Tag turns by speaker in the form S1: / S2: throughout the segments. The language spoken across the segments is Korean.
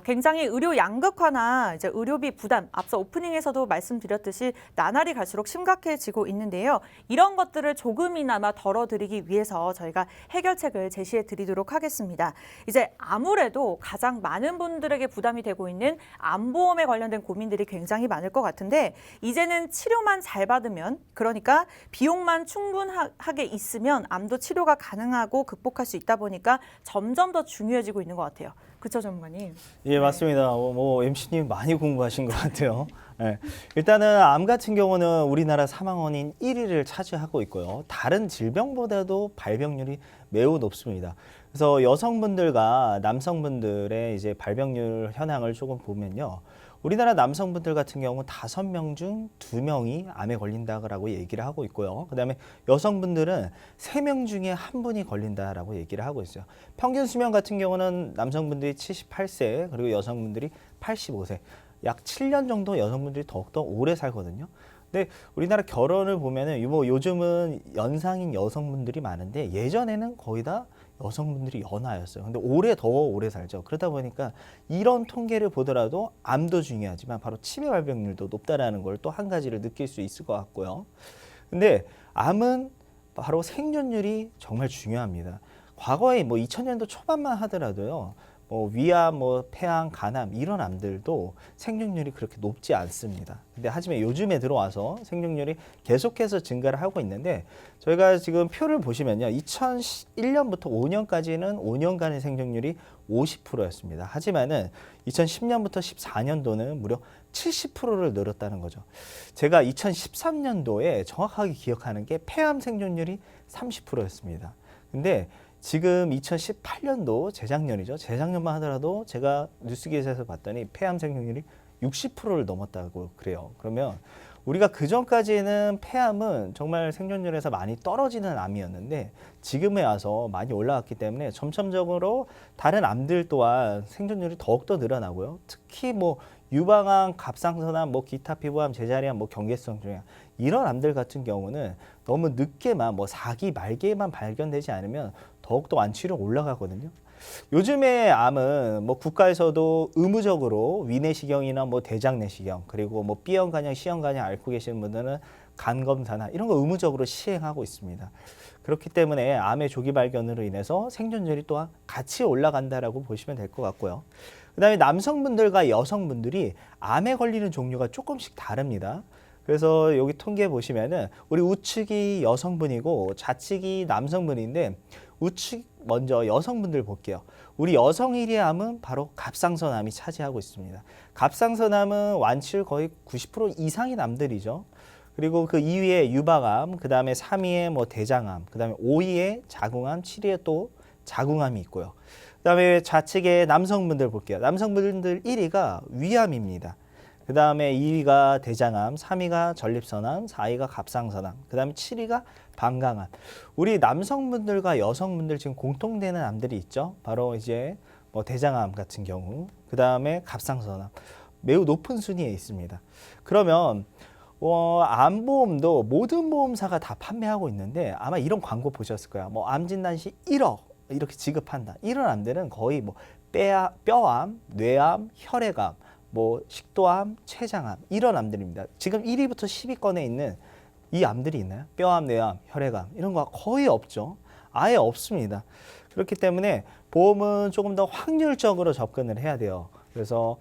S1: 굉장히 의료 양극화나 이제 의료비 부담, 앞서 오프닝에서도 말씀드렸듯이 나날이 갈수록 심각해지고 있는데요. 이런 것들을 조금이나마 덜어드리기 위해서 저희가 해결책을 제시해 드리도록 하겠습니다. 이제 아무래도 가장 많은 분들에게 부담이 되고 있는 암보험에 관련된 고민들이 굉장히 많을 것 같은데 이제는 치료만 잘 받으면 그러니까 비용만 충분하게 있으면 암도 치료가 가능하고 극복할 수 있다 보니까 점점 더 중요해지고 있는 것 같아요. 그렇죠, 전문가님?
S2: 예, 맞습니다. MC님 많이 공부하신 것 같아요. 예. 일단은 암 같은 경우는 우리나라 사망 원인 1위를 차지하고 있고요. 다른 질병보다도 발병률이 매우 높습니다. 그래서 여성분들과 남성분들의 이제 발병률 현황을 조금 보면요. 우리나라 남성분들 같은 경우 5명 중 2명이 암에 걸린다고 얘기를 하고 있고요. 그다음에 여성분들은 3명 중에 1분이 걸린다라고 얘기를 하고 있어요. 평균 수명 같은 경우는 남성분들이 78세 그리고 여성분들이 85세. 약 7년 정도 여성분들이 더욱더 오래 살거든요. 근데 우리나라 결혼을 보면은 요즘은 연상인 여성분들이 많은데 예전에는 거의 다 여성분들이 연하였어요. 근데 더 오래 살죠. 그러다 보니까 이런 통계를 보더라도 암도 중요하지만 바로 치매 발병률도 높다라는 걸 또 한 가지를 느낄 수 있을 것 같고요. 근데 암은 바로 생존율이 정말 중요합니다. 과거에 2000년도 초반만 하더라도요. 위암, 폐암, 간암 이런 암들도 생존율이 그렇게 높지 않습니다. 근데 하지만 요즘에 들어와서 생존율이 계속해서 증가를 하고 있는데 저희가 지금 표를 보시면요. 2001년부터 5년까지는 5년간의 생존율이 50%였습니다. 하지만은 2010년부터 14년도는 무려 70%를 늘었다는 거죠. 제가 2013년도에 정확하게 기억하는 게 폐암 생존율이 30%였습니다. 근데 지금 2018년도 재작년이죠. 재작년만 하더라도 제가 뉴스 기사에서 봤더니 폐암 생존율이 60%를 넘었다고 그래요. 그러면 우리가 그전까지는 폐암은 정말 생존율에서 많이 떨어지는 암이었는데 지금에 와서 많이 올라왔기 때문에 점점적으로 다른 암들 또한 생존율이 더욱더 늘어나고요. 특히 유방암, 갑상선암, 기타 피부암, 제자리암, 경계성 종양 이런 암들 같은 경우는 너무 늦게만 4기 말기에만 발견되지 않으면 더욱더 완치율이 올라가거든요. 요즘에 암은 국가에서도 의무적으로 위내시경이나 대장내시경 그리고 B형 간염, C형 간염 앓고 계시는 분들은 간 검사나 이런 거 의무적으로 시행하고 있습니다. 그렇기 때문에 암의 조기 발견으로 인해서 생존율이 또한 같이 올라간다라고 보시면 될 것 같고요. 그다음에 남성분들과 여성분들이 암에 걸리는 종류가 조금씩 다릅니다. 그래서 여기 통계 보시면은 우리 우측이 여성분이고 좌측이 남성분인데 우측 먼저 여성분들 볼게요. 우리 여성 1위 암은 바로 갑상선암이 차지하고 있습니다. 갑상선암은 완치율 거의 90% 이상인 암들이죠. 그리고 그 2위에 유방암, 그 다음에 3위에 대장암, 그 다음에 5위에 자궁암, 7위에 또 자궁암이 있고요. 그 다음에 좌측에 남성분들 볼게요. 남성분들 1위가 위암입니다. 그 다음에 2위가 대장암, 3위가 전립선암, 4위가 갑상선암, 그 다음에 7위가 방광암. 우리 남성분들과 여성분들 지금 공통되는 암들이 있죠. 바로 이제 대장암 같은 경우, 그 다음에 갑상선암. 매우 높은 순위에 있습니다. 그러면 암보험도 모든 보험사가 다 판매하고 있는데 아마 이런 광고 보셨을 거예요. 암 진단 시 1억 이렇게 지급한다. 이런 암들은 거의 뼈암, 뇌암, 혈액암, 식도암, 췌장암 이런 암들입니다. 지금 1위부터 10위권에 있는 이 암들이 있나요? 뼈암, 뇌암, 혈액암 이런 거 거의 없죠. 아예 없습니다. 그렇기 때문에 보험은 조금 더 확률적으로 접근을 해야 돼요. 그래서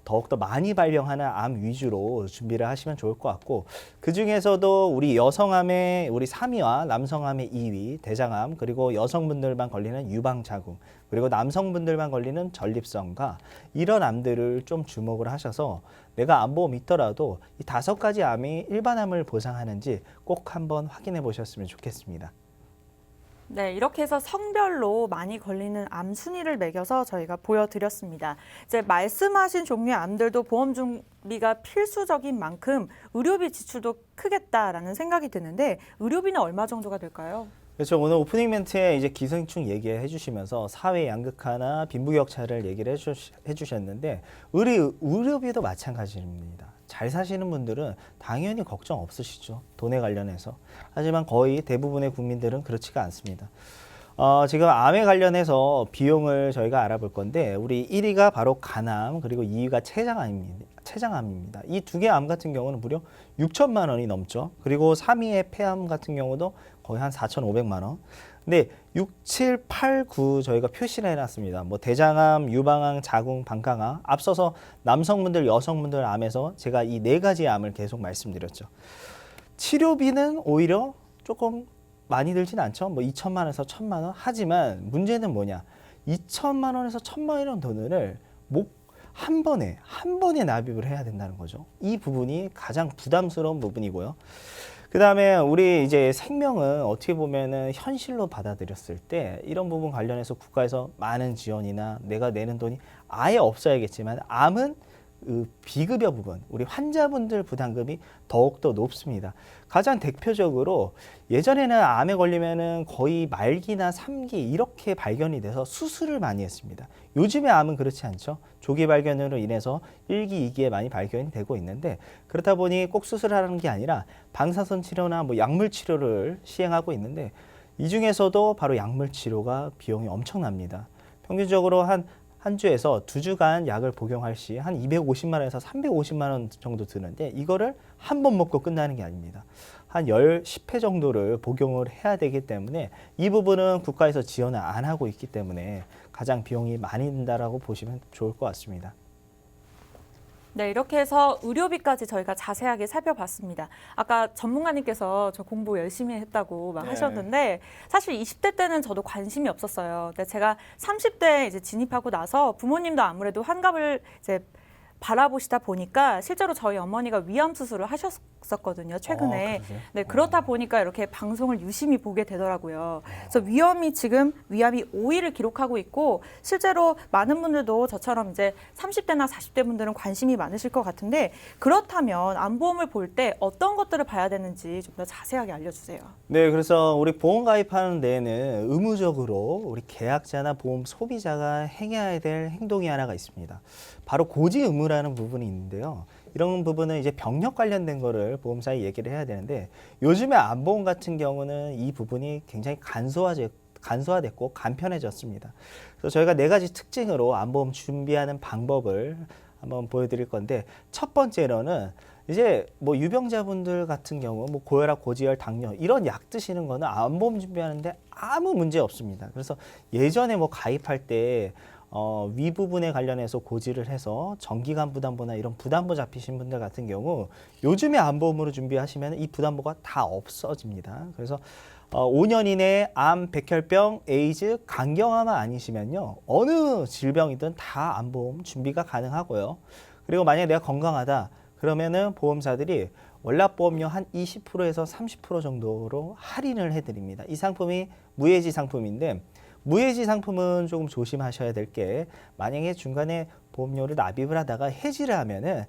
S2: 더욱더 많이 발병하는 암 위주로 준비를 하시면 좋을 것 같고 그중에서도 우리 여성암의 우리 3위와 남성암의 2위 대장암 그리고 여성분들만 걸리는 유방자궁 그리고 남성분들만 걸리는 전립선과 이런 암들을 좀 주목을 하셔서 내가 암보험 있더라도 이 5가지 암이 일반암을 보상하는지 꼭 한번 확인해 보셨으면 좋겠습니다.
S1: 네, 이렇게 해서 성별로 많이 걸리는 암 순위를 매겨서 저희가 보여드렸습니다. 이제 말씀하신 종류의 암들도 보험 준비가 필수적인 만큼 의료비 지출도 크겠다라는 생각이 드는데 의료비는 얼마 정도가 될까요?
S2: 그렇죠. 오늘 오프닝 멘트에 이제 기생충 얘기해 주시면서 사회 양극화나 빈부격차를 얘기를 해주셨는데 의료비도 마찬가지입니다. 잘 사시는 분들은 당연히 걱정 없으시죠. 돈에 관련해서. 하지만 거의 대부분의 국민들은 그렇지가 않습니다. 지금 암에 관련해서 비용을 저희가 알아볼 건데 우리 1위가 바로 간암 그리고 2위가 췌장암입니다. 이 두 개 암 같은 경우는 무려 6천만 원이 넘죠. 그리고 3위의 폐암 같은 경우도 거의 한 4,500만 원. 근데 6, 7, 8, 9 저희가 표시를 해놨습니다. 뭐 대장암, 유방암, 자궁, 방광암. 앞서서 남성분들, 여성분들 암에서 제가 이 네 가지 암을 계속 말씀드렸죠. 치료비는 오히려 조금 많이 들진 않죠. 뭐 2천만 원에서 1천만 원. 하지만 문제는 뭐냐? 2천만 원에서 1천만 원 돈을 한 번에 납입을 해야 된다는 거죠. 이 부분이 가장 부담스러운 부분이고요. 그 다음에 우리 이제 생명은 어떻게 보면은 현실로 받아들였을 때 이런 부분 관련해서 국가에서 많은 지원이나 내가 내는 돈이 아예 없어야겠지만 암은 비급여 부분, 우리 환자분들 부담금이 더욱더 높습니다. 가장 대표적으로 예전에는 암에 걸리면은 거의 말기나 3기 이렇게 발견이 돼서 수술을 많이 했습니다. 요즘의 암은 그렇지 않죠. 조기 발견으로 인해서 1기, 2기에 많이 발견이 되고 있는데 그렇다 보니 꼭 수술을 하는 게 아니라 방사선 치료나 뭐 약물 치료를 시행하고 있는데 이 중에서도 바로 약물 치료가 비용이 엄청납니다. 평균적으로 한 주에서 2주간 약을 복용할 시 한 250만 원에서 350만 원 정도 드는데 이거를 한 번 먹고 끝나는 게 아닙니다. 한 10회 정도를 복용을 해야 되기 때문에 이 부분은 국가에서 지원을 안 하고 있기 때문에 가장 비용이 많이 든다라고 보시면 좋을 것 같습니다.
S1: 네, 이렇게 해서 의료비까지 저희가 자세하게 살펴봤습니다. 아까 전문가님께서 저 공부 열심히 했다고 막 하셨는데 사실 20대 때는 저도 관심이 없었어요. 근데 제가 30대에 이제 진입하고 나서 부모님도 아무래도 환갑을 이제 바라보시다 보니까 실제로 저희 어머니가 위암 수술을 하셨었거든요, 최근에. 네, 그렇다 보니까 이렇게 방송을 유심히 보게 되더라고요. 그래서 위암이 5위를 기록하고 있고 실제로 많은 분들도 저처럼 이제 30대나 40대 분들은 관심이 많으실 것 같은데 그렇다면 암보험을 볼 때 어떤 것들을 봐야 되는지 좀 더 자세하게 알려주세요.
S2: 네, 그래서 우리 보험 가입하는 데에는 의무적으로 우리 계약자나 보험 소비자가 행해야 될 행동이 하나가 있습니다. 바로 고지 의무라는 부분이 있는데요. 이런 부분은 이제 병력 관련된 거를 보험사에 얘기를 해야 되는데 요즘에 암보험 같은 경우는 이 부분이 굉장히 간소화됐고 간편해졌습니다. 그래서 저희가 네 가지 특징으로 암보험 준비하는 방법을 한번 보여드릴 건데 첫 번째로는 이제 뭐 유병자분들 같은 경우 뭐 고혈압, 고지혈, 당뇨 이런 약 드시는 거는 암보험 준비하는데 아무 문제 없습니다. 그래서 예전에 뭐 가입할 때 위 부분에 관련해서 고지를 해서 정기간 부담보나 이런 부담보 잡히신 분들 같은 경우 요즘에 암보험으로 준비하시면 이 부담보가 다 없어집니다. 그래서 5년 이내에 암, 백혈병, 에이즈, 간경화만 아니시면요 어느 질병이든 다 암보험 준비가 가능하고요. 그리고 만약에 내가 건강하다 그러면은 보험사들이 월납보험료 한 20%에서 30% 정도로 할인을 해드립니다. 이 상품이 무해지 상품인데 무해지 상품은 조금 조심하셔야 될 게 만약에 중간에 보험료를 납입을 하다가 해지를 하면은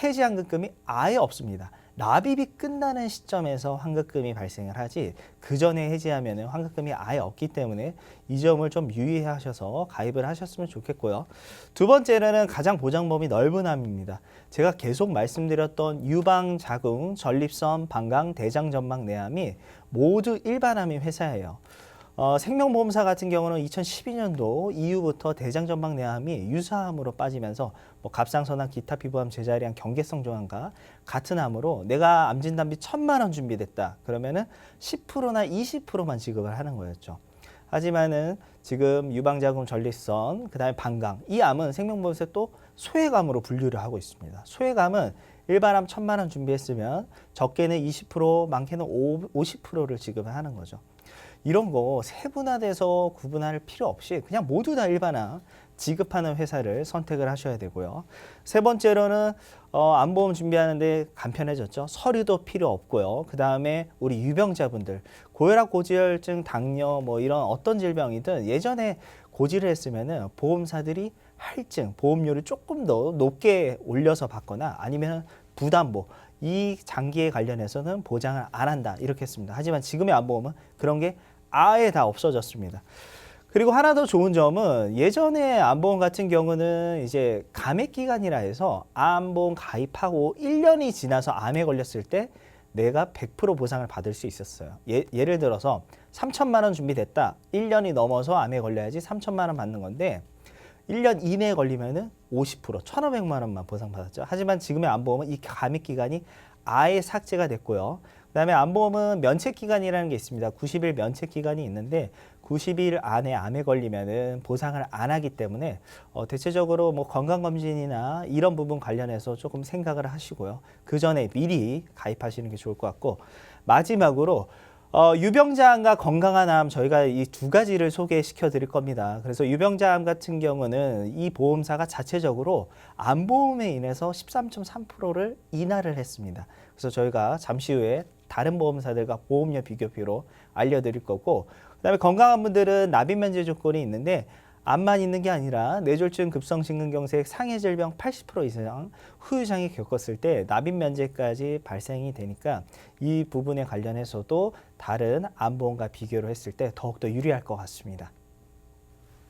S2: 해지 환급금이 아예 없습니다. 납입이 끝나는 시점에서 환급금이 발생을 하지 그 전에 해지하면은 환급금이 아예 없기 때문에 이 점을 좀 유의하셔서 가입을 하셨으면 좋겠고요. 두 번째로는 가장 보장범위 넓은 암입니다. 제가 계속 말씀드렸던 유방, 자궁, 전립선, 방광, 대장, 전망, 내암이 모두 일반암의 회사예요. 생명보험사 같은 경우는 2012년도 이후부터 대장전방 내암이 유사암으로 빠지면서 뭐 갑상선암, 기타 피부암, 제자리암, 경계성 종양과 같은 암으로 내가 암 진단비 1,000만 원 준비됐다. 그러면은 10%나 20%만 지급을 하는 거였죠. 하지만은 지금 유방자궁, 전립선, 그다음에 방광 이 암은 생명보험사에 또 소액암으로 분류를 하고 있습니다. 소액암은 일반암 1,000만 원 준비했으면 적게는 20%, 많게는 50%를 지급을 하는 거죠. 이런 거 세분화돼서 구분할 필요 없이 그냥 모두 다 일반암 지급하는 회사를 선택을 하셔야 되고요. 세 번째로는 암보험 준비하는데 간편해졌죠. 서류도 필요 없고요. 그 다음에 우리 유병자분들 고혈압, 고지혈증, 당뇨 뭐 이런 어떤 질병이든 예전에 고지를 했으면은 보험사들이 할증 보험료를 조금 더 높게 올려서 받거나 아니면 부담보 이 장기에 관련해서는 보장을 안 한다 이렇게 했습니다. 하지만 지금의 암보험은 그런 게 아예 다 없어졌습니다. 그리고 하나 더 좋은 점은 예전에 암보험 같은 경우는 이제 감액 기간이라 해서 암보험 가입하고 1년이 지나서 암에 걸렸을 때 내가 100% 보상을 받을 수 있었어요. 예를 들어서 3천만 원 준비됐다. 1년이 넘어서 암에 걸려야지 3천만 원 받는 건데 1년 이내에 걸리면은 50%, 1,500만 원만 보상받았죠. 하지만 지금의 암보험은 이 가입 기간이 아예 삭제가 됐고요. 그다음에 암보험은 면책 기간이라는 게 있습니다. 90일 면책 기간이 있는데 90일 안에 암에 걸리면은 보상을 안 하기 때문에 대체적으로 뭐 건강검진이나 이런 부분 관련해서 조금 생각을 하시고요. 그 전에 미리 가입하시는 게 좋을 것 같고, 마지막으로 유병자암과 건강한 암, 저희가 이 두 가지를 소개시켜 드릴 겁니다. 그래서 유병자암 같은 경우는 이 보험사가 자체적으로 암보험에 인해서 13.3%를 인하를 했습니다. 그래서 저희가 잠시 후에 다른 보험사들과 보험료 비교표로 알려드릴 거고, 그다음에 건강한 분들은 납입 면제 조건이 있는데 암만 있는 게 아니라 뇌졸중, 급성심근경색, 상해질병 80% 이상 후유장애 겪었을 때 납입 면제까지 발생이 되니까 이 부분에 관련해서도 다른 암보험과 비교를 했을 때 더욱더 유리할 것 같습니다.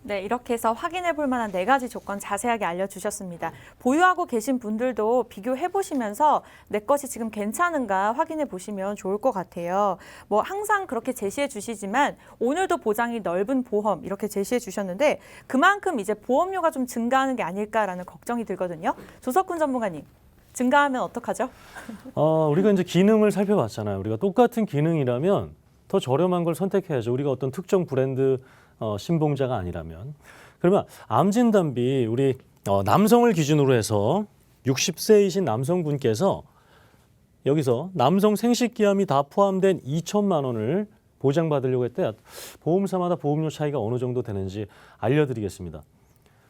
S1: 네, 이렇게 해서 확인해 볼 만한 4가지 조건 자세하게 알려주셨습니다. 보유하고 계신 분들도 비교해 보시면서 내 것이 지금 괜찮은가 확인해 보시면 좋을 것 같아요. 뭐 항상 그렇게 제시해 주시지만 오늘도 보장이 넓은 보험 이렇게 제시해 주셨는데 그만큼 이제 보험료가 좀 증가하는 게 아닐까라는 걱정이 들거든요. 조석훈 전문가님, 증가하면 어떡하죠?
S3: 우리가 이제 기능을 살펴봤잖아요. 우리가 똑같은 기능이라면 더 저렴한 걸 선택해야죠. 우리가 어떤 특정 브랜드 신봉자가 아니라면. 그러면 암진단비 우리 남성을 기준으로 해서 60세이신 남성분께서 여기서 남성 생식기암이 다 포함된 2천만 원을 보장받으려고 했대. 보험사마다 보험료 차이가 어느 정도 되는지 알려드리겠습니다.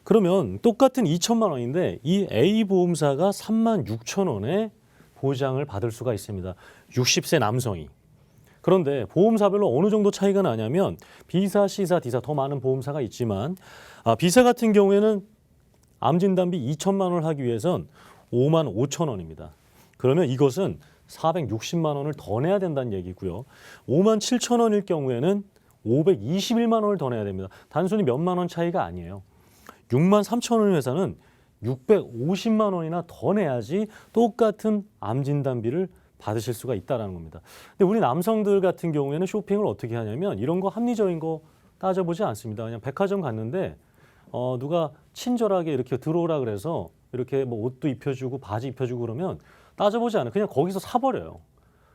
S3: 그러면 똑같은 2천만 원인데 이 A 보험사가 3만 6천 원의 보장을 받을 수가 있습니다. 60세 남성이. 그런데 보험사별로 어느 정도 차이가 나냐면 B사, C사, D사 더 많은 보험사가 있지만 B사 같은 경우에는 암진단비 2천만 원을 하기 위해선 5만 5천 원입니다. 그러면 이것은 460만 원을 더 내야 된다는 얘기고요. 5만 7천 원일 경우에는 521만 원을 더 내야 됩니다. 단순히 몇만 원 차이가 아니에요. 6만 3천 원 회사는 650만 원이나 더 내야지 똑같은 암진단비를 받으실 수가 있다는 겁니다. 근데 우리 남성들 같은 경우에는 쇼핑을 어떻게 하냐면 이런 거 합리적인 거 따져보지 않습니다. 그냥 백화점 갔는데 누가 친절하게 이렇게 들어오라 그래서 이렇게 뭐 옷도 입혀주고 바지 입혀주고 그러면 따져보지 않아요. 그냥 거기서 사버려요.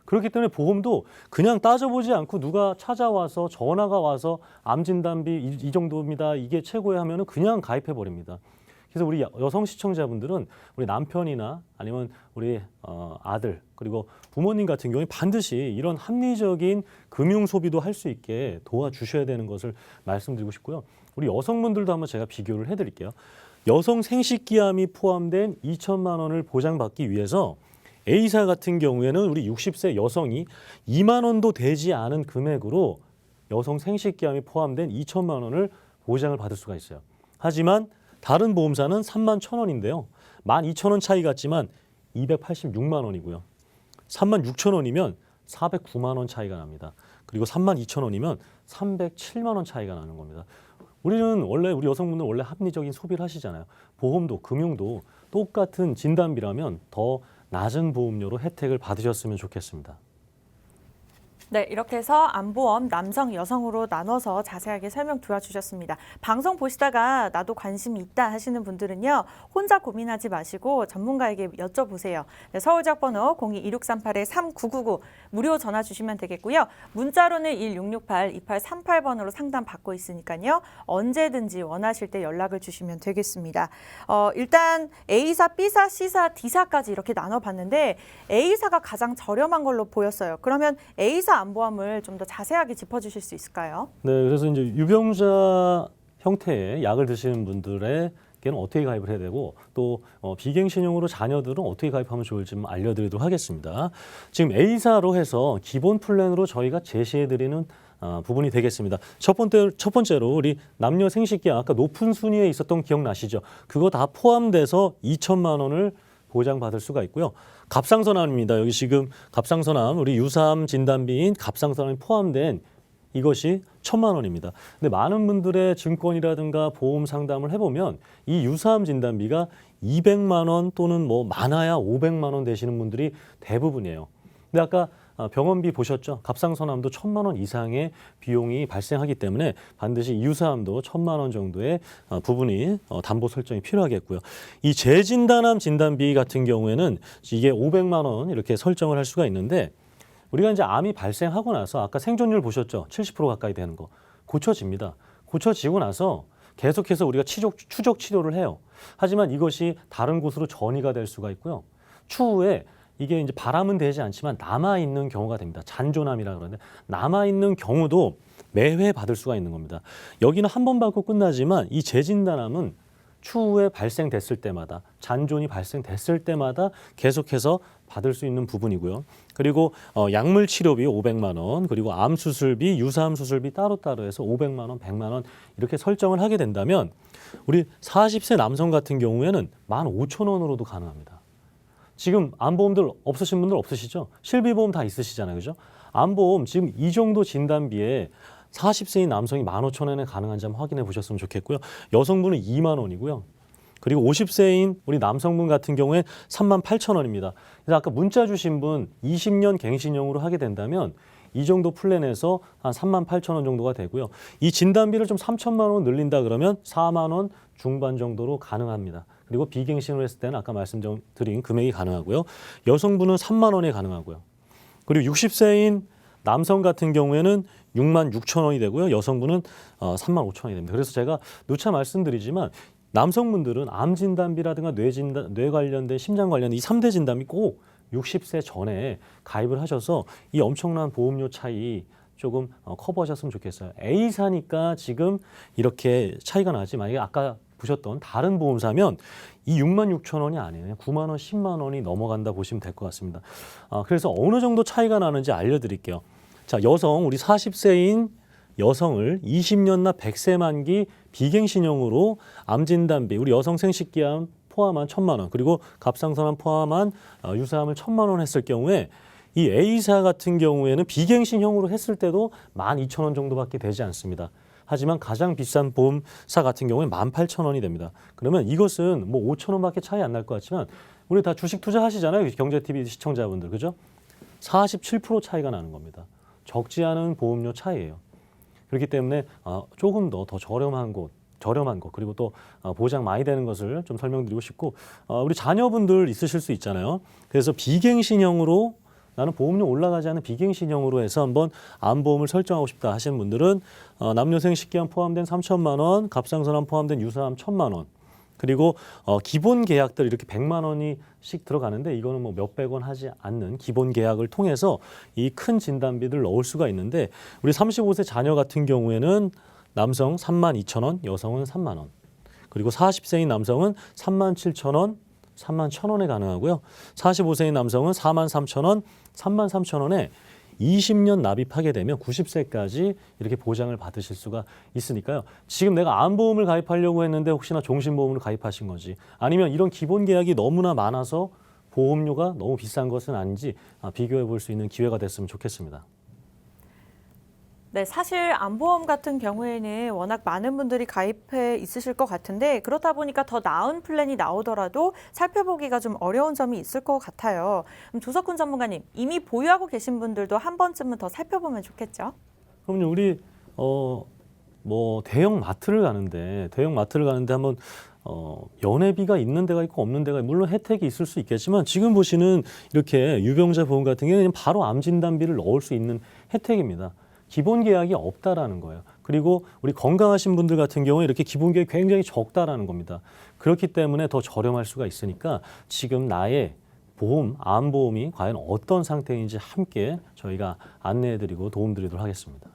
S3: 그렇기 때문에 보험도 그냥 따져보지 않고 누가 찾아와서 전화가 와서 암진단비 이 정도입니다. 이게 최고에 하면은 그냥 가입해버립니다. 그래서 우리 여성 시청자분들은 우리 남편이나 아니면 우리 아들 그리고 부모님 같은 경우에 반드시 이런 합리적인 금융 소비도 할 수 있게 도와주셔야 되는 것을 말씀드리고 싶고요. 우리 여성분들도 한번 제가 비교를 해드릴게요. 여성 생식기암이 포함된 2천만 원을 보장받기 위해서 A사 같은 경우에는 우리 60세 여성이 2만 원도 되지 않은 금액으로 여성 생식기암이 포함된 2천만 원을 보장을 받을 수가 있어요. 하지만 다른 보험사는 3만 1천 원인데요. 1만 2천 원 차이 같지만 286만 원이고요. 3만 6천 원이면 409만 원 차이가 납니다. 그리고 3만 2천 원이면 307만 원 차이가 나는 겁니다. 우리는 원래 우리 여성분들 원래 합리적인 소비를 하시잖아요. 보험도 금융도 똑같은 진단비라면 더 낮은 보험료로 혜택을 받으셨으면 좋겠습니다.
S1: 네, 이렇게 해서 암보험 남성, 여성으로 나눠서 자세하게 설명 도와주셨습니다. 방송 보시다가 나도 관심이 있다 하시는 분들은요. 혼자 고민하지 마시고 전문가에게 여쭤보세요. 네, 서울지역번호 02-2638-3999 무료 전화 주시면 되겠고요. 문자로는 1668-2838번으로 상담 받고 있으니까요. 언제든지 원하실 때 연락을 주시면 되겠습니다. 일단 A사, B사, C사, D사까지 이렇게 나눠봤는데 A사가 가장 저렴한 걸로 보였어요. 그러면 A사 암보험을 좀 더 자세하게 짚어주실 수 있을까요?
S3: 네, 그래서 이제 유병자 형태의 약을 드시는 분들에게는 어떻게 가입을 해야 되고 또 비갱신용으로 자녀들은 어떻게 가입하면 좋을지 좀 알려드리도록 하겠습니다. 지금 A사로 해서 기본 플랜으로 저희가 제시해드리는 부분이 되겠습니다. 첫 번째로 우리 남녀 생식기암 아까 높은 순위에 있었던 기억나시죠? 그거 다 포함돼서 2천만 원을 보장받을 수가 있고요. 갑상선암입니다. 여기 지금 갑상선암 우리 유사암 진단비인 갑상선암이 포함된 이것이 1,000만 원입니다. 근데 많은 분들의 증권이라든가 보험 상담을 해보면 이 유사암 진단비가 200만 원 또는 뭐 많아야 500만 원 되시는 분들이 대부분이에요. 근데 아까 병원비 보셨죠? 갑상선암도 1,000만 원 이상의 비용이 발생하기 때문에 반드시 유사암도 1,000만 원 정도의 부분이 담보 설정이 필요하겠고요. 이 재진단암 진단비 같은 경우에는 이게 500만 원 이렇게 설정을 할 수가 있는데 우리가 이제 암이 발생하고 나서 아까 생존율 보셨죠? 70% 가까이 되는 거 고쳐집니다. 고쳐지고 나서 계속해서 우리가 추적 치료를 해요. 하지만 이것이 다른 곳으로 전이가 될 수가 있고요. 추후에 이게 이제 바람은 되지 않지만 남아있는 경우가 됩니다. 잔존암이라 그러는데 남아있는 경우도 매회 받을 수가 있는 겁니다. 여기는 한 번 받고 끝나지만 이 재진단암은 추후에 발생됐을 때마다 잔존이 발생됐을 때마다 계속해서 받을 수 있는 부분이고요. 그리고 약물 치료비 500만 원, 그리고 암 수술비, 유사암 수술비 따로따로 해서 500만 원, 100만 원 이렇게 설정을 하게 된다면 우리 40세 남성 같은 경우에는 15,000원으로도 가능합니다. 지금 암보험들 없으신 분들 없으시죠? 실비보험 다 있으시잖아요. 그죠? 암보험 지금 이 정도 진단비에 40세인 남성이 15,000원에 가능한지 한번 확인해 보셨으면 좋겠고요. 여성분은 2만 원이고요. 그리고 50세인 우리 남성분 같은 경우에 38,000원입니다. 그래서 아까 문자 주신 분 20년 갱신형으로 하게 된다면 이 정도 플랜에서 한 38,000원 정도가 되고요. 이 진단비를 좀 3천만 원 늘린다 그러면 4만 원 중반 정도로 가능합니다. 그리고 비갱신으로 했을 때는 아까 말씀드린 금액이 가능하고요. 여성분은 3만 원에 가능하고요. 그리고 60세인 남성 같은 경우에는 6만 6천 원이 되고요. 여성분은 3만 5천 원이 됩니다. 그래서 제가 누차 말씀드리지만 남성분들은 암 진단비라든가 뇌 관련된 심장 관련된 이 3대 진단비 꼭 60세 전에 가입을 하셔서 이 엄청난 보험료 차이 조금 커버하셨으면 좋겠어요. A사니까 지금 이렇게 차이가 나지 만약에 아까 보셨던 다른 보험사면 이 6만 6천 원이 아니에요. 9만 원, 10만 원이 넘어간다 보시면 될 것 같습니다. 그래서 어느 정도 차이가 나는지 알려드릴게요. 자, 여성 우리 40세인 여성을 20년나 100세 만기 비갱신형으로 암 진단비 우리 여성 생식기암 포함한 1,000만 원 그리고 갑상선암 포함한 유사암을 1,000만 원 했을 경우에 이 A사 같은 경우에는 비갱신형으로 했을 때도 12,000원 정도밖에 되지 않습니다. 하지만 가장 비싼 보험사 같은 경우에 18,000원이 됩니다. 그러면 이것은 뭐 5,000원밖에 차이 안 날 것 같지만 우리 다 주식 투자하시잖아요. 경제TV 시청자분들. 그죠? 47% 차이가 나는 겁니다. 적지 않은 보험료 차이예요. 그렇기 때문에 조금 더 저렴한 것 그리고 또 보장 많이 되는 것을 좀 설명드리고 싶고 우리 자녀분들 있으실 수 있잖아요. 그래서 비갱신형으로 나는 보험료 올라가지 않은 비갱신형으로 해서 한번 암보험을 설정하고 싶다 하시는 분들은 남녀 생식기암 포함된 3천만 원, 갑상선암 포함된 유사암 1,000만 원 그리고 기본 계약들 이렇게 100만 원씩 들어가는데 이거는 뭐 몇백 원 하지 않는 기본 계약을 통해서 이 큰 진단비를 넣을 수가 있는데 우리 35세 자녀 같은 경우에는 남성 3만 2천 원, 여성은 3만 원. 그리고 40세인 남성은 3만 7천 원, 3만 1천 원에 가능하고요. 45세인 남성은 4만 3천 원, 3만 3천 원에 20년 납입하게 되면 90세까지 이렇게 보장을 받으실 수가 있으니까요. 지금 내가 암보험을 가입하려고 했는데 혹시나 종신보험을 가입하신 건지 아니면 이런 기본 계약이 너무나 많아서 보험료가 너무 비싼 것은 아닌지 비교해 볼 수 있는 기회가 됐으면 좋겠습니다.
S1: 네, 사실 암보험 같은 경우에는 워낙 많은 분들이 가입해 있으실 것 같은데 그렇다 보니까 더 나은 플랜이 나오더라도 살펴보기가 좀 어려운 점이 있을 것 같아요. 그럼 조석훈 전문가님, 이미 보유하고 계신 분들도 한 번쯤은 더 살펴보면 좋겠죠?
S3: 그럼요. 우리 뭐 대형 마트를 가는데 한번 연회비가 있는 데가 있고 없는 데가 물론 혜택이 있을 수 있겠지만 지금 보시는 이렇게 유병자 보험 같은 경우는 바로 암 진단비를 넣을 수 있는 혜택입니다. 기본 계약이 없다라는 거예요. 그리고 우리 건강하신 분들 같은 경우에 이렇게 기본 계약이 굉장히 적다라는 겁니다. 그렇기 때문에 더 저렴할 수가 있으니까 지금 나의 보험, 암보험이 과연 어떤 상태인지 함께 저희가 안내해드리고 도움드리도록 하겠습니다.